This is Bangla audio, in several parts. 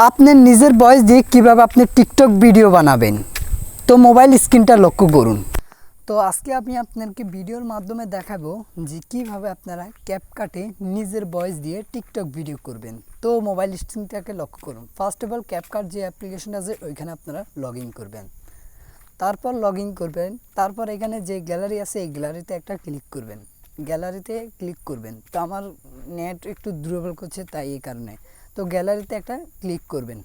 আপনার নিজের ভয়েস দিয়ে কিভাবে আপনি টিকটক ভিডিও বানাবেন, তো মোবাইল স্ক্রিনটা লক্ষ্য করুন। তো আজকে আমি আপনাদেরকে ভিডিওর মাধ্যমে দেখাবো যে কিভাবে আপনারা ক্যাপকাটে নিজের ভয়েস দিয়ে টিকটক ভিডিও করবেন। তো মোবাইল স্ক্রিনটাকে লক্ষ্য করুন। ফার্স্ট অফ অল ক্যাপকাট যে অ্যাপ্লিকেশন আছে ওইখানে আপনারা লগ ইন করবেন। তারপর লগ ইন করবেন, তারপর এখানে যে গ্যালারি আছে এই গ্যালারিতে একটা ক্লিক করবেন। গ্যালারিতে ক্লিক করবেন, তো আমার নেট একটু দুর্বল করছে তাই এই কারণে। তো গ্যালারিতে একটা ক্লিক করবেন।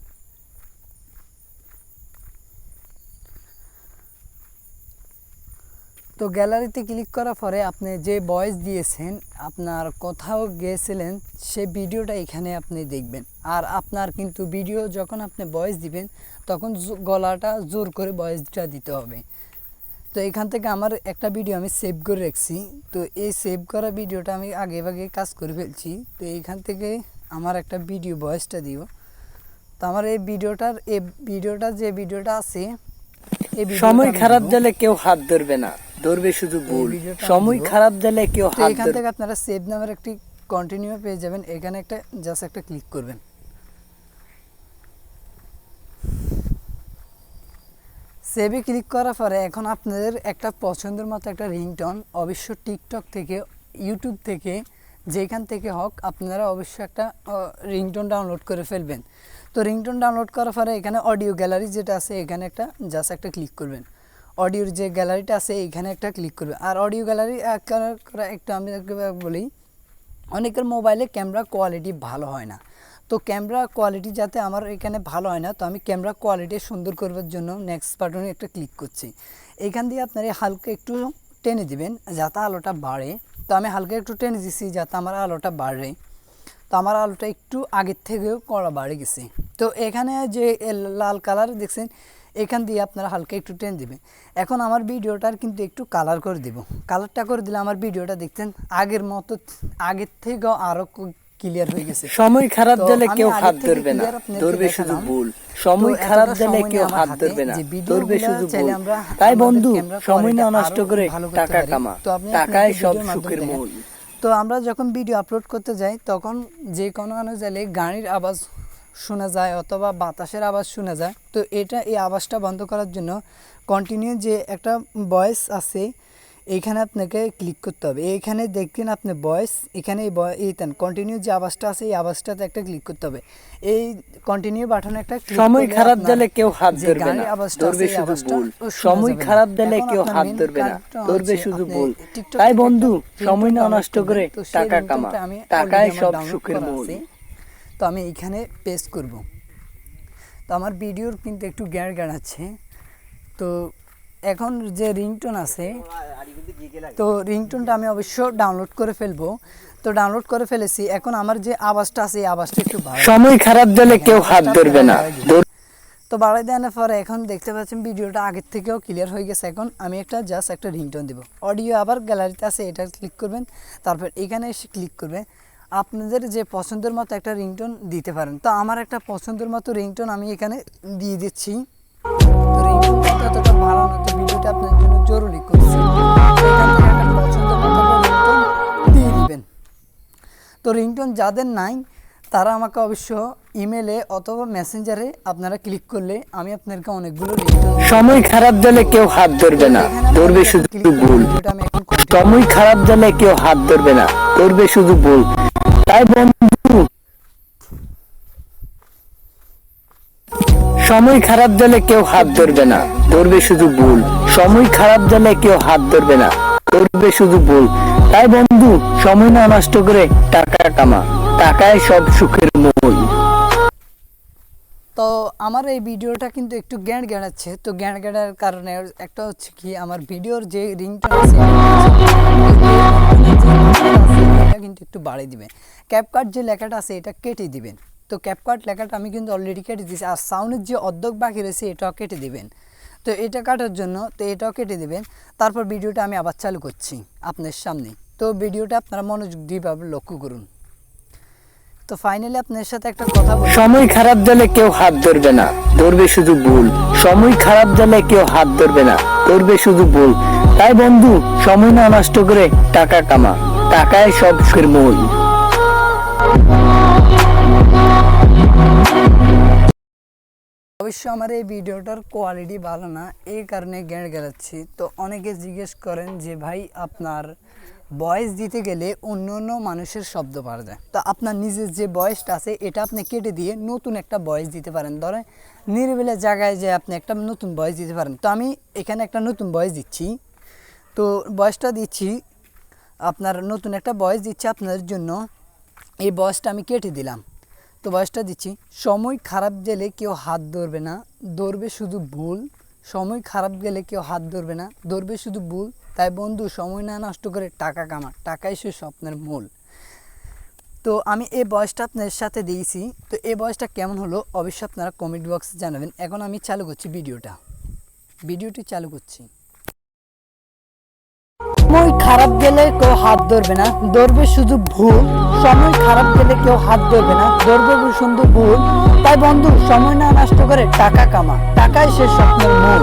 তো গ্যালারিতে ক্লিক করার পরে আপনি যে ভয়েস দিয়েছেন, আপনার কোথাও গিয়েছিলেন সে ভিডিওটা এখানে আপনি দেখবেন। আর আপনার কিন্তু ভিডিও যখন আপনি ভয়েস দিবেন তখন গলাটা জোর করে ভয়েসটা দিতে হবে। তো এখান থেকে আমার একটা ভিডিও আমি সেভ করে রাখছি। তো এই সেভ করা ভিডিওটা আমি আগে কাজ করে ফেলছি। তো এইখান থেকে আমার একটা ভিডিও ভয়েসটা দিব। তো আমার এই ভিডিওটা যে ভিডিওটা আছে, সময় খারাপ গেলে কেউ হাত ধরবে না, ধরবে শুধু ভুল। সময় খারাপ গেলে কেউ হাত এখান থেকে আপনারা সেভ নামের একটি কন্টিনিউ পেয়ে যাবেন। এখানে একটা জাস্ট একটা ক্লিক করবেন। সেভে ক্লিক করার পরে এখন আপনাদের একটা পছন্দের মতো একটা রিংটোন, অবশ্য টিকটক থেকে, ইউটিউব থেকে, যেখান থেকে হোক আপনারা অবশ্যই একটা রিংটোন ডাউনলোড করে ফেলবেন। তো রিংটোন ডাউনলোড করার পরে এখানে অডিও গ্যালারি যেটা আছে এখানে একটা জাস্ট একটা ক্লিক করবেন। অডিওর যে গ্যালারিটা আছে এখানে একটা ক্লিক করবেন। আর অডিও গ্যালারি একটু আমি বলি, অনেকের মোবাইলে ক্যামেরা কোয়ালিটি ভালো হয় না। তো ক্যামেরা কোয়ালিটি যাতে আমার এখানে ভালো হয় না, তো আমি ক্যামেরা কোয়ালিটি সুন্দর করবার জন্য নেক্সট বাটনে একটা ক্লিক করছি। এখান দিয়ে আপনারা হালকা একটু টেনে দিবেন যাতে আলোটা বাড়ে। তো আমি হালকা একটু টেনে দিচ্ছি যাতে আমার আলোটা বাড়ে। তো আমার আলোটা একটু আগের থেকেও কড়া বাড়ে গেছে। তো এখানে যে লাল কালার দেখছেন, এখান দিয়ে আপনারা হালকা একটু টেন দিবেন। এখন আমার ভিডিওটার কিন্তু একটু কালার করে দিব। কালারটা করে দিলে আমার ভিডিওটা দেখতেন আগের মতো, আগের থেকেও আরও ক্লিয়ার হয়ে গেছে। সময় খারাপ গেলে কেউ হাত ধরবে না, ধরবে শুধু ভুল। সময় খারাপ গেলে কেউ হাত ধরবে না, ধরবে শুধু ভুল। তাই বন্ধু, সময় না নষ্ট করে টাকা কামা, টাকায় সব সুখের মূল। তো আমরা যখন ভিডিও আপলোড করতে যাই তখন যে কোনো অনুযায়ী গাড়ির আওয়াজ শোনা যায় অথবা বাতাসের আওয়াজ শোনা যায়। তো এই আওয়াজটা বন্ধ করার জন্য কন্টিনিউ যে একটা ভয়েস আছে এইখানে আপনাকে ক্লিক করতে হবে। এইখানে দেখবেন আপনি ভয়েস, এখানে কন্টিনিউ যে আওয়াজটা আছে এই আওয়াজটাতে একটা ক্লিক করতে হবে। এই কন্টিনিউ বাটনে একটা ক্লিক করলে সময় খারাপ গেলে কেউ হাত ধরবে না, ধরবে শুধু ভুল। সময় খারাপ গেলে কেউ হাত ধরবে না, ধরবে শুধু ভুল। তাই বন্ধু, সময় না নষ্ট করে টাকা কামা, টাকায় সব সুখের মূল। তো আমি এইখানে পেস্ট করব। তো আমার ভিডিওর কিন্তু একটু গ্যাঁড় আছে। তো এখন যে রিংটোন আছে, তো রিংটোনটা আমি অবশ্য ডাউনলোড করে ফেলবো। তো ডাউনলোড করে ফেলেছি। এখন আমার যে আওয়াজটা আছে এই আওয়াজটা একটু বাড়াই। সময় খারাপ গেলে কেউ হাত ধরবে না। তো বাড়াই দেওয়ার পরে এখন দেখতে পাচ্ছেন ভিডিওটা আগের থেকেও ক্লিয়ার হয়ে গেছে। এখন আমি জাস্ট একটা রিংটোন দেবো। অডিও আবার গ্যালারিতে আছে, এটা ক্লিক করবেন। তারপর এখানে এসে ক্লিক করবেন। আপনাদের যে পছন্দের মতো একটা রিংটোন দিতে পারেন। তো আমার একটা পছন্দের মতো রিংটোন আমি এখানে দিয়ে দিচ্ছি। তো রিংটোনটা ততটা ভালো না, তো ভিডিওটা আপনার জন্য জরুরি করছি। এখান থেকে একটা পছন্দের মতো রিংটোন দিয়ে দিবেন। তো রিংটোন যাদের নাই তারা আমাকে অবশ্য ইমেলে অথবা মেসেঞ্জারে আপনারা ক্লিক করলে আমি আপনাদেরকে অনেকগুলো রিংটোন। সময় খারাপ গেলে কেউ হাত ধরবে না, ধরবে শুধু ভুল। সময় খারাপ গেলে কেউ হাত ধরবে না, ধরবে শুধু ভুল। তাই বন্ধু, সময় খারাপ গেলে কেউ হাত ধরবে না, ধরবে শুধু ভুল। সময় খারাপ গেলে কেউ হাত ধরবে না, ধরবে শুধু ভুল। তাই বন্ধু, সময় না নষ্ট করে টাকা কামা, টাকায় সব সুখের মূল। তো আমার এই ভিডিওটা কিন্তু একটু গ্যাঁড়াচ্ছে। তো গ্যাঁড়ার কারণে একটা হচ্ছে কি, আমার ভিডিওর যে রিংটোন আছে এটা কিন্তু একটু বাড়িয়ে দিবেন। ক্যাপকাট যে লেখাটা আছে এটা কেটে দিবেন। তো ক্যাপকাট লেখাটা আমি কিন্তু অলরেডি কেটে দিয়েছি। আর সাউন্ডের যে অর্ধেক বাকি রয়েছে এটাও কেটে দিবেন। তো এটা কাটার জন্য তো এটাও কেটে দিবেন। তারপর ভিডিওটা আমি আবার চালু করছি আপনার সামনে। তো ভিডিওটা আপনারা মনোযোগ দিয়ে লক্ষ্য করুন। তো ফাইনালি আপনার সাথে একটা কথা বলি, সময় খারাপ গেলে কেউ হাত ধরবে না, ধরবে শুধু ভুল। সময় খারাপ গেলে কেউ হাত ধরবে না, ধরবে শুধু ভুল। তাই বন্ধু, সময় না নষ্ট করে টাকা কামা, টাকায় সব সুখের মূল। অবশ্য আমার এই ভিডিওটার কোয়ালিটি ভালো না, এই কারণে গেঁড় গেলাচ্ছি। তো অনেকে জিজ্ঞেস করেন যে ভাই আপনার ভয়েস দিতে গেলে অন্য অন্য মানুষের শব্দ পাওয়া যায়, তো আপনার নিজের যে ভয়েসটা আছে এটা আপনি কেটে দিয়ে নতুন একটা ভয়েস দিতে পারেন। ধরেন নিরিবিলি জায়গায় যে আপনি একটা নতুন ভয়েস দিতে পারেন। তো আমি এখানে একটা নতুন ভয়েস দিচ্ছি, তো ভয়েসটা দিচ্ছি, আপনার নতুন একটা ভয়েস দিচ্ছি আপনাদের জন্য। এই ভয়েসটা আমি কেটে দিলাম, তো ভয়েসটা দিচ্ছি। সময় খারাপ গেলে কেউ হাত ধরবে না, ধরবে শুধু ভুল। সময় খারাপ গেলে কেউ হাত ধরবে না, ধরবে শুধু ভুল। তাই বন্ধু সময় না নষ্ট করে টাকা কামা, টাকাই সে স্বপ্নের মূল। তো আমি এই ভয়েসটা আপনাদের সাথে দিয়েছি। তো এই ভয়েসটা কেমন হলো অবশ্যই আপনারা কমেন্ট বক্সে জানাবেন। এখন আমি চালু করছি ভিডিওটি চালু করছি। সময় খারাপ গেলে কেউ হাত ধরবে না, ধরবে শুধু ভুল। সময় খারাপ গেলে কেউ হাত ধরবে না, ধরবে শুধু ভুল। তাই বন্ধু সময় না নষ্ট করে টাকা কামা, টাকাই সে স্বপ্নের মূল।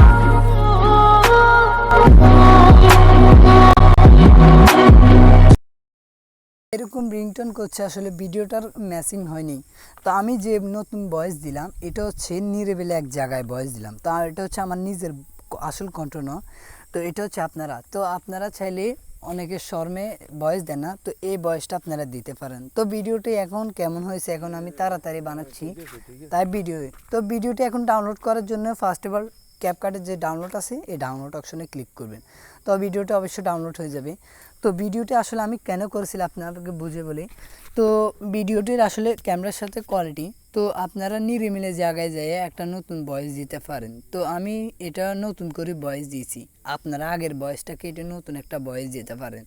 এরকম রিংটোন করছে, আসলে ভিডিওটার ম্যাচিং হয়নি। তো আমি যে নতুন ভয়েস দিলাম এটা হচ্ছে নিরিবিলি এক জায়গায় ভয়েস দিলাম, তো এটা হচ্ছে আমার নিজের আসল কণ্ঠ না। তো এটা হচ্ছে আপনারা চাইলে অনেকে শর্মে ভয়েস দেন না, তো এই ভয়েসটা আপনারা দিতে পারেন। তো ভিডিওটি এখন কেমন হয়েছে, এখন আমি তাড়াতাড়ি বানাচ্ছি তাই ভিডিওটি এখন ডাউনলোড করার জন্য ফার্স্ট অফ অল ক্যাপকাটের যে ডাউনলোড আছে এই ডাউনলোড অপশনে ক্লিক করবেন, তো ভিডিওটা অবশ্যই ডাউনলোড হয়ে যাবে। তো ভিডিওটি আসলে আমি কেন করেছিলাম আপনাদেরকে বুঝে বলি। তো ভিডিওটির আসলে ক্যামেরার সাথে কোয়ালিটি, তো আপনারা নিরিবিলি জায়গায় যেয়ে একটা নতুন ভয়েস দিতে পারেন। তো আমি এটা নতুন করে ভয়েস দিয়েছি, আপনারা আগের ভয়েসটা কেটে নতুন একটা ভয়েস দিতে পারেন।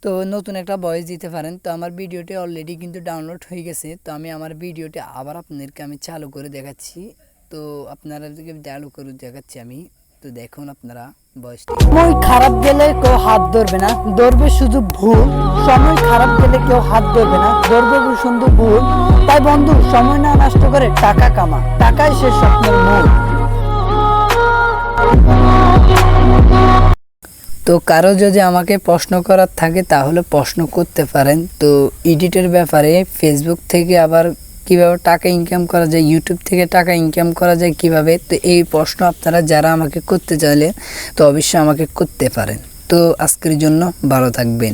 তো নতুন একটা ভয়েস দিতে পারেন। তো আমার ভিডিওটি অলরেডি কিন্তু ডাউনলোড হয়ে গেছে। তো আমি আমার ভিডিওটি আবার আপনাদেরকে আমি চালু করে দেখাচ্ছি। তো আপনাদেরকে চালু করে দেখাচ্ছি আমি, তো দেখুন আপনারা ভয়েসটি। সময় খারাপ গেলে কেউ হাত ধরবে না, ধরবে শুধু ভুল। সময় খারাপ গেলে কেউ হাত ধরবে না, ধরবে শুধু ভুল। তাই বন্ধু সময় না নষ্ট করে টাকা কামা, টাকাই সে স্বপ্নের মূল। তো কারো যদি আমাকে প্রশ্ন করার থাকে তাহলে প্রশ্ন করতে পারেন। তো এডিটের ব্যাপারে ফেসবুক থেকে আবার কিভাবে টাকা ইনকাম করা যায়, ইউটিউব থেকে টাকা ইনকাম করা যায় কিভাবে, তো এই প্রশ্ন আপনারা যারা আমাকে করতে চাইলে তো অবশ্যই আমাকে করতে পারেন। তো আজকের জন্য ভালো থাকবেন।